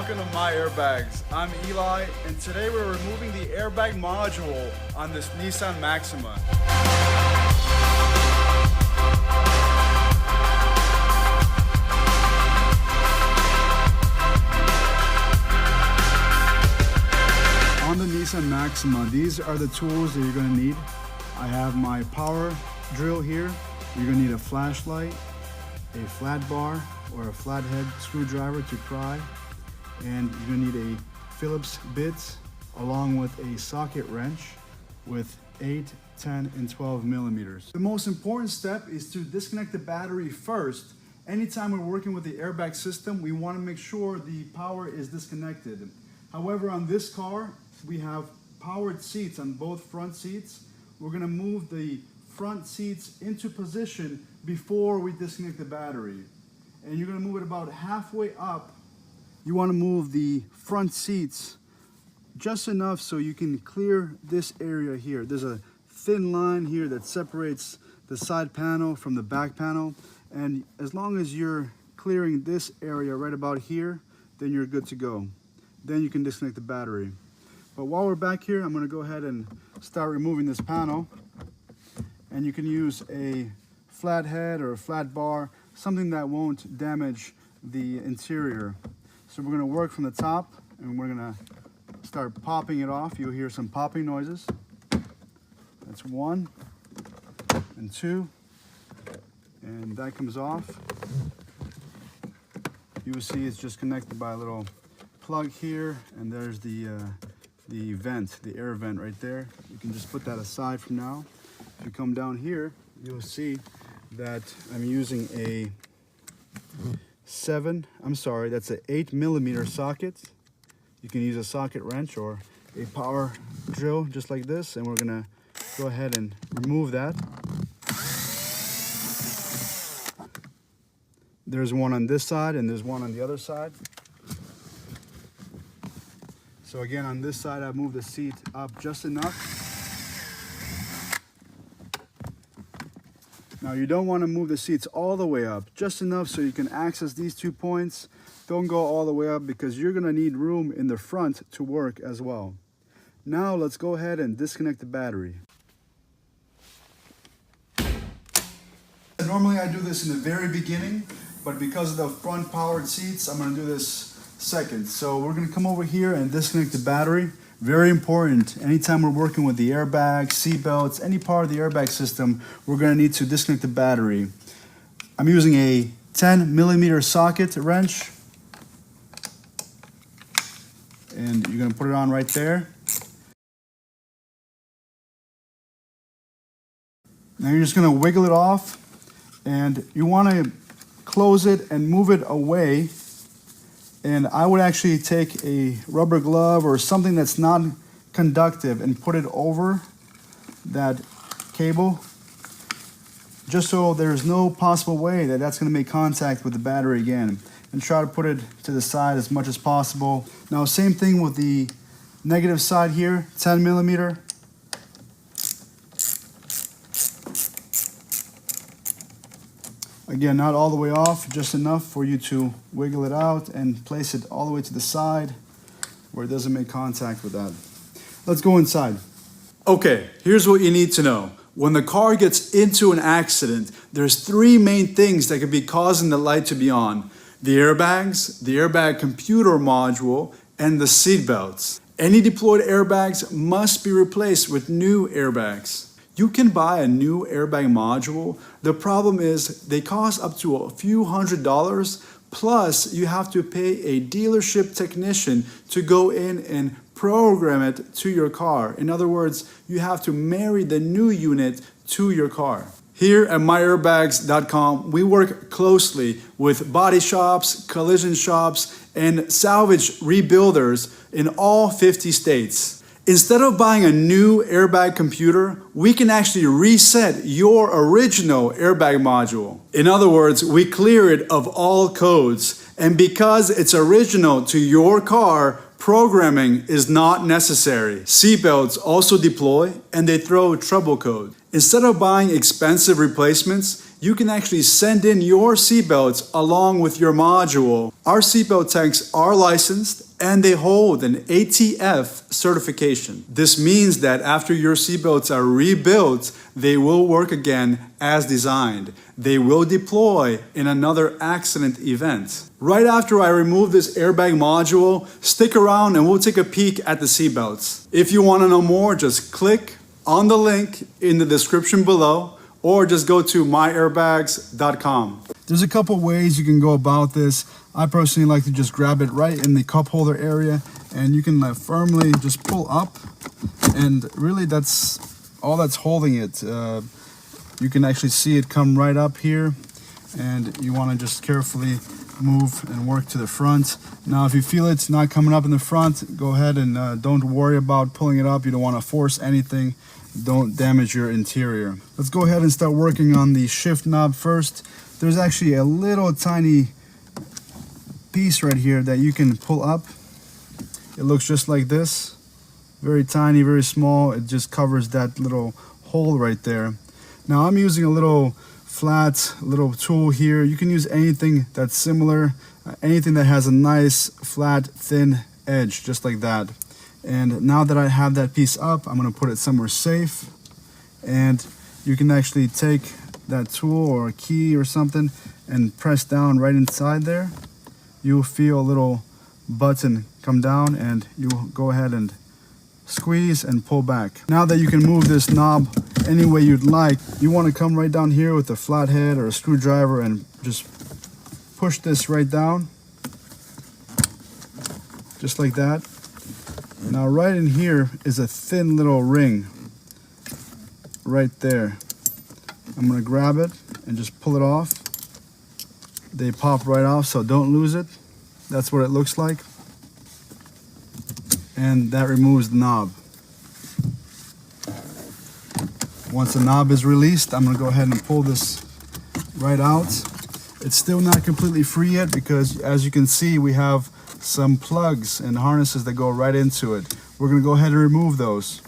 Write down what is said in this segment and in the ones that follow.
welcome to MyAirbags. I'm Eli, and today we're removing the airbag module on this Nissan Maxima. On the Nissan Maxima, these are the tools that you're going to need. I have my power drill here. You're going to need a flashlight, a flat bar or a flathead screwdriver to pry, and you're going to need a Phillips bit along with a socket wrench with 8, 10, and 12 millimeters. The most important step is to disconnect the battery first. Anytime we're working with the airbag system, we want to make sure the power is disconnected. However, on this car, we have powered seats on both front seats. We're going to move the front seats into position before we disconnect the battery. And you're going to move it about halfway up. You want to move the front seats just enough so you can clear this area here. There's a thin line here that separates the side panel from the back panel. And as long as you're clearing this area right about here, then you're good to go. Then you can disconnect the battery. But while we're back here, I'm going to go ahead and start removing this panel. And you can use a flathead or a flat bar, something that won't damage the interior. So we're going to work from the top, and we're going to start popping it off. You'll hear some popping noises. That's 1 and 2, and that comes off. You will see it's just connected by a little plug here, and there's the vent, the air vent right there. You can just put that aside from now. If you come down here, you'll see that I'm using a that's an 8 millimeter socket. You can use a socket wrench or a power drill just like this, and we're gonna go ahead and remove that. There's one on this side and there's one on the other side. So again, on this side, I've moved the seat up just enough. Now you don't want to move the seats all the way up, just enough so you can access these 2 points. Don't go all the way up because you're going to need room in the front to work as well. Now let's go ahead and disconnect the battery. Normally I do this in the very beginning, but because of the front powered seats, I'm going to do this second. So we're going to come over here and disconnect the battery. Very important. Anytime we're working with the airbags, seatbelts, any part of the airbag system, we're going to need to disconnect the battery. I'm using a 10 millimeter socket wrench, and you're going to put it on right there. Now you're just going to wiggle it off, and you want to close it and move it away. And I would actually take a rubber glove or something that's non-conductive and put it over that cable, just so there's no possible way that that's going to make contact with the battery again. And try to put it to the side as much as possible. Now, same thing with the negative side here, 10 millimeter. Again, not all the way off, just enough for you to wiggle it out and place it all the way to the side where it doesn't make contact with that. Let's go inside. Okay, here's what you need to know. When the car gets into an accident, there's 3 main things that could be causing the light to be on: the airbags, the airbag computer module, and the seatbelts. Any deployed airbags must be replaced with new airbags. You can buy a new airbag module. The problem is they cost up to a few $100s, plus you have to pay a dealership technician to go in and program it to your car. In other words, you have to marry the new unit to your car. Here at MyAirbags.com, we work closely with body shops, collision shops, and salvage rebuilders in all 50 states. Instead of buying a new airbag computer, we can actually reset your original airbag module. In other words, we clear it of all codes. And because it's original to your car, programming is not necessary. Seatbelts also deploy and they throw trouble code. Instead of buying expensive replacements, you can actually send in your seatbelts along with your module. Our seatbelt tanks are licensed and they hold an ATF certification. This means that after your seatbelts are rebuilt, they will work again as designed. They will deploy in another accident event. Right after I remove this airbag module, stick around and we'll take a peek at the seatbelts. If you want to know more, just click on the link in the description below, or just go to MyAirbags.com. There's a couple ways you can go about this. I personally like to just grab it right in the cup holder area, and you can firmly just pull up, and really that's all that's holding it. You can actually see it come right up here, and you want to just carefully move and work to the front. Now if you feel it's not coming up in the front, go ahead and don't worry about pulling it up. You don't want to force anything. Don't damage your interior. Let's go ahead and start working on the shift knob first. There's actually a little tiny piece right here that you can pull up. It looks just like this. Very tiny, very small. It just covers that little hole right there. Now I'm using a little flat little tool here. You can use anything that's similar, anything that has a nice flat thin edge, just like that. And now that I have that piece up, I'm going to put it somewhere safe, and you can actually take that tool or a key or something and press down right inside there. You'll feel a little button come down, and you'll go ahead and squeeze and pull back. Now that you can move this knob any way you'd like, you want to come right down here with a flathead or a screwdriver and just push this right down, just like that. Now right in here is a thin little ring right there. I'm going to grab it and just pull it off. They pop right off, so don't lose it. That's what it looks like. And that removes the knob. Once the knob is released, I'm going to go ahead and pull this right out. It's still not completely free yet because, as you can see, we have some plugs and harnesses that go right into it. We're going to go ahead and remove those.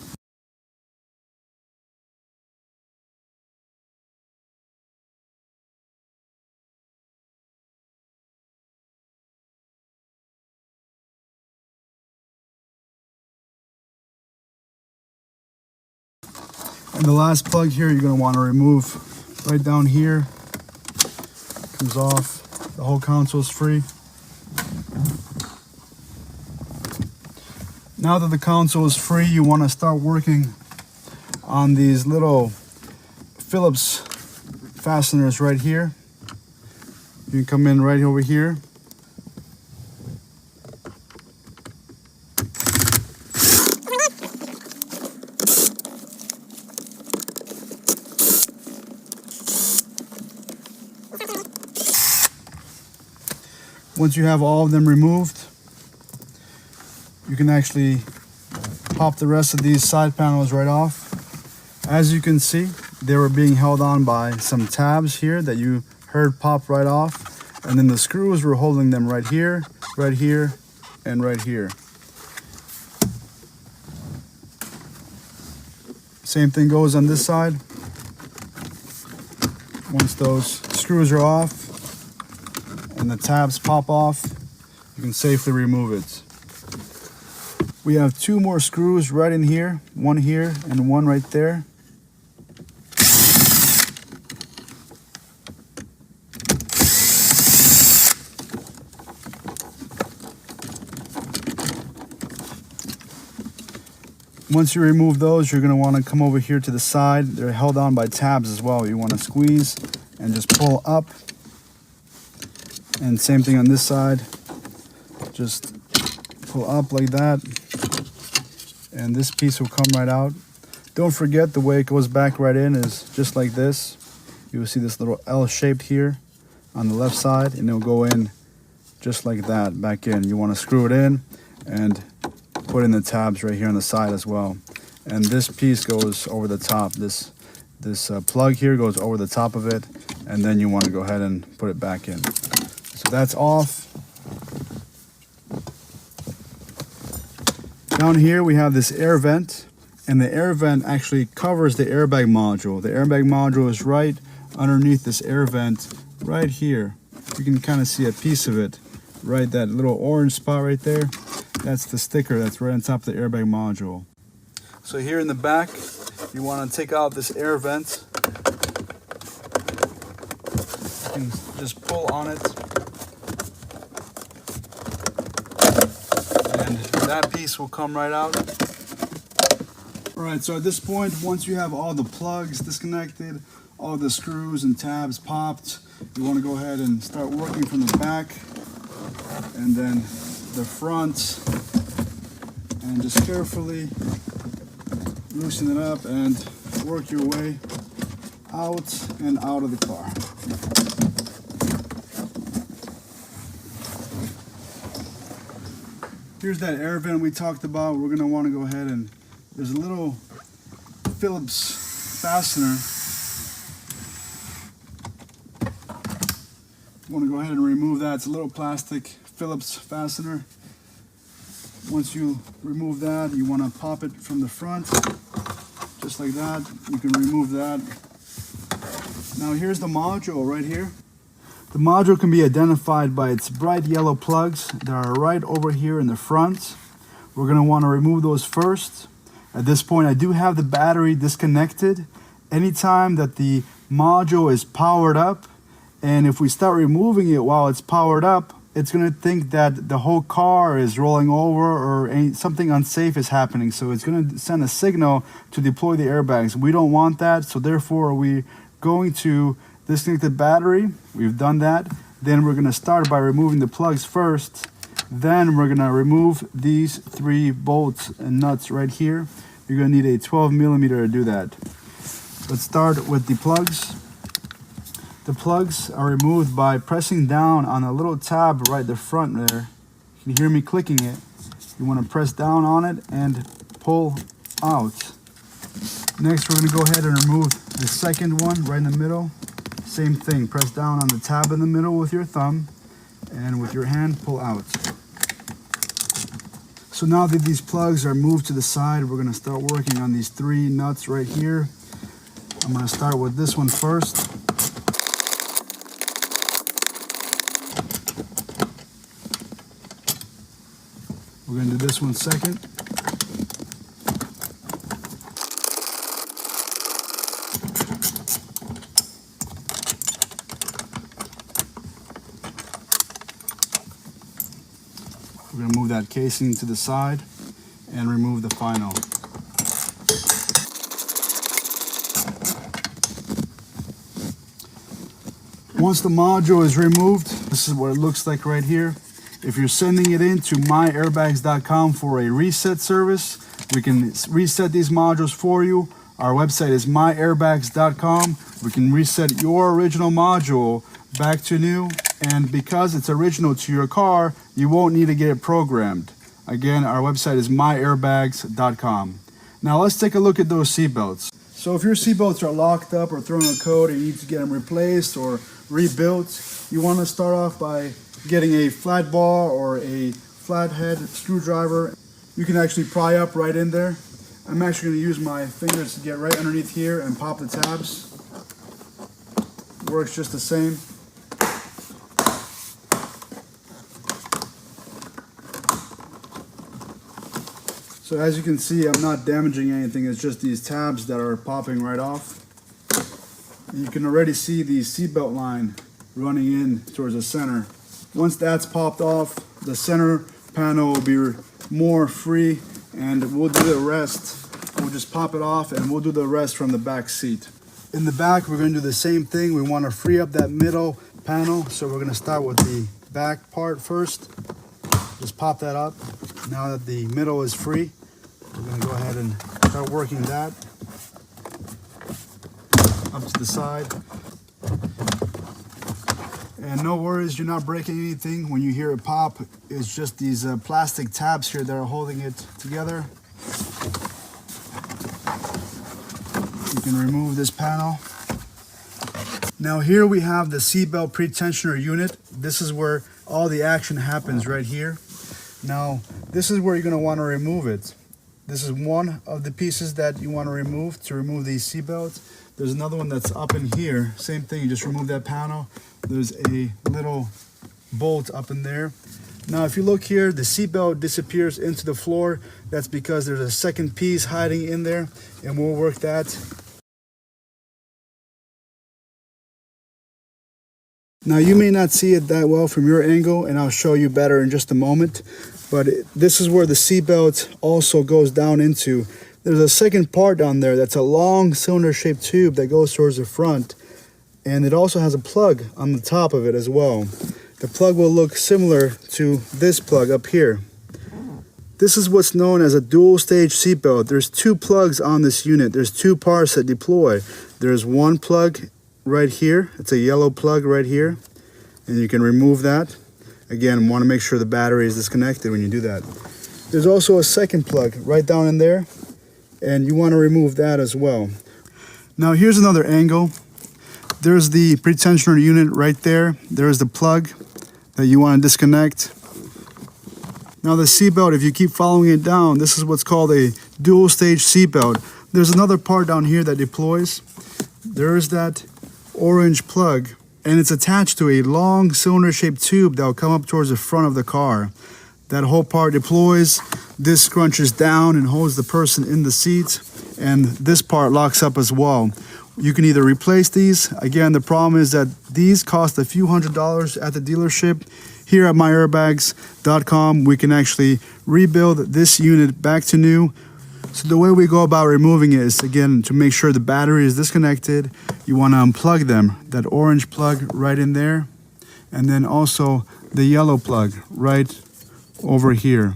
And the last plug here, you're going to want to remove right down here. Comes off. The whole console is free. Now that the console is free, you want to start working on these little Phillips fasteners right here. You can come in right over here. Once you have all of them removed, you can actually pop the rest of these side panels right off. As you can see, they were being held on by some tabs here that you heard pop right off, and then the screws were holding them right here, and right here. Same thing goes on this side. Once those screws are off and the tabs pop off, you can safely remove it. We have two more screws right in here, one here and one right there. Once you remove those, you're going to want to come over here to the side. They're held on by tabs as well. You want to squeeze and just pull up. And same thing on this side. Just pull up like that. And this piece will come right out. Don't forget, the way it goes back right in is just like this. You will see this little L shaped here on the left side, and it'll go in just like that back in. You want to screw it in and put in the tabs right here on the side as well. And this piece goes over the top. This plug here goes over the top of it, and then you want to go ahead and put it back in. So that's off. Down here we have this air vent, and the air vent actually covers the airbag module. The airbag module is right underneath this air vent right here. You can kind of see a piece of it, right, that little orange spot right there. That's the sticker that's right on top of the airbag module. So here in the back, you want to take out this air vent. You can just pull on it, and that piece will come right out. Alright, so at this point, once you have all the plugs disconnected, all the screws and tabs popped, you want to go ahead and start working from the back and then the front, and just carefully loosen it up and work your way out and out of the car. Here's that air vent we talked about. We're going to want to go ahead and there's a little Phillips fastener. You want to go ahead and remove that. It's a little plastic Phillips fastener. Once you remove that, you want to pop it from the front, just like that. You can remove that. Now here's the module right here. The module can be identified by its bright yellow plugs that are right over here in the front. We're going to want to remove those first. At this point, I do have the battery disconnected. Anytime that the module is powered up, and if we start removing it while it's powered up, it's going to think that the whole car is rolling over or something unsafe is happening. So it's going to send a signal to deploy the airbags. We don't want that, so therefore we're going to disconnect the battery. We've done that. Then we're going to start by removing the plugs first. Then we're going to remove these 3 bolts and nuts right here. You're going to need a 12 millimeter to do that. Let's start with the plugs. The plugs are removed by pressing down on a little tab right at the front there. You can hear me clicking it. You want to press down on it and pull out. Next, we're going to go ahead and remove the second one right in the middle. Same thing, press down on the tab in the middle with your thumb, and with your hand, pull out. So now that these plugs are moved to the side, we're going to start working on these 3 nuts right here. I'm going to start with this one first. We're going to do this one second. We're going to move that casing to the side and remove the final. Once the module is removed, this is what it looks like right here. If you're sending it in to MyAirbags.com for a reset service, we can reset these modules for you. Our website is MyAirbags.com. We can reset your original module back to new, and because it's original to your car, you won't need to get it programmed. Again, our website is MyAirbags.com. Now let's take a look at those seatbelts. So if your seatbelts are locked up or thrown in a code and you need to get them replaced or rebuilt, you want to start off by getting a flat bar or a flathead screwdriver. You can actually pry up right in there. I'm actually going to use my fingers to get right underneath here and pop the tabs. Works just the same. So as you can see, I'm not damaging anything. It's just these tabs that are popping right off. And you can already see the seatbelt line running in towards the center. Once that's popped off, the center panel will be more free, and we'll do the rest. We'll just pop it off and we'll do the rest from the back seat. In the back, we're going to do the same thing. We want to free up that middle panel, so we're going to start with the back part first. Just pop that up. Now that the middle is free, we're going to go ahead and start working that up to the side. And no worries, you're not breaking anything. When you hear it pop, it's just these plastic tabs here that are holding it together. You can remove this panel. Now here we have the seatbelt pretensioner unit. This is where all the action happens right here. Now this is where you're going to want to remove it. This is one of the pieces that you want to remove the seatbelt. There's another one that's up in here. Same thing, you just remove that panel. There's a little bolt up in there. Now if you look here, the seatbelt disappears into the floor. That's because there's a second piece hiding in there, and we'll work that. Now you may not see it that well from your angle, and I'll show you better in just a moment, but this is where the seatbelt also goes down into. There's a second part down there that's a long cylinder shaped tube that goes towards the front, and it also has a plug on the top of it as well. The plug will look similar to this plug up here. This is what's known as a dual stage seatbelt. There's two plugs on this unit. There's two parts that deploy. There's one plug right here. It's a yellow plug right here, and you can remove that. Again, want to make sure the battery is disconnected when you do that. There's also a second plug right down in there, and you want to remove that as well. Now here's another angle. There's the pretensioner unit right there. There's the plug that you want to disconnect. Now the seatbelt, if you keep following it down, this is what's called a dual stage seatbelt. There's another part down here that deploys. There's that orange plug, and it's attached to a long cylinder shaped tube that will come up towards the front of the car. That whole part deploys. This scrunches down and holds the person in the seat, and this part locks up as well. You can either replace these. Again, the problem is that these cost a few $100s at the dealership. Here at MyAirbags.com, we can actually rebuild this unit back to new. So the way we go about removing it is, again, to make sure the battery is disconnected, you want to unplug them. That orange plug right in there, and then also the yellow plug right over here.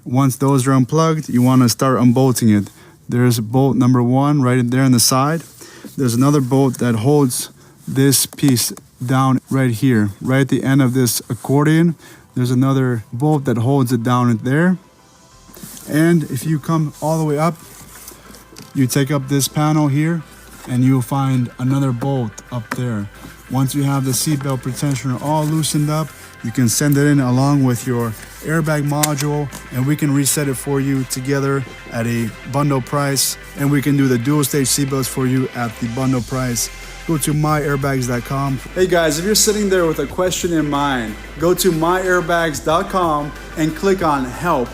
Once those are unplugged, you want to start unbolting it. There's bolt number one right there on the side. There's another bolt that holds this piece down right here, right at the end of this accordion. There's another bolt that holds it down there. And if you come all the way up, you take up this panel here, and you'll find another bolt up there. Once you have the seatbelt pretensioner all loosened up, you can send it in along with your airbag module, and we can reset it for you together at a bundle price, and we can do the dual stage seatbelts for you at the bundle price. Go to MyAirbags.com. Hey guys, if you're sitting there with a question in mind, go to MyAirbags.com and click on help.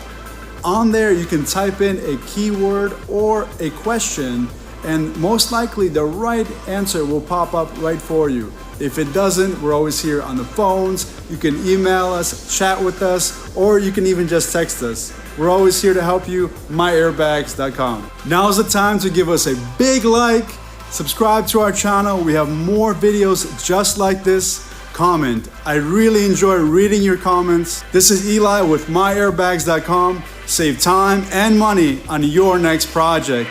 On there you can type in a keyword or a question, and most likely the right answer will pop up right for you. If it doesn't, we're always here on the phones. You can email us, chat with us, or you can even just text us. We're always here to help you. MyAirbags.com. Now's the time to give us a big like, subscribe to our channel. We have more videos just like this. Comment. I really enjoy reading your comments. This is Eli with MyAirbags.com. Save time and money on your next project.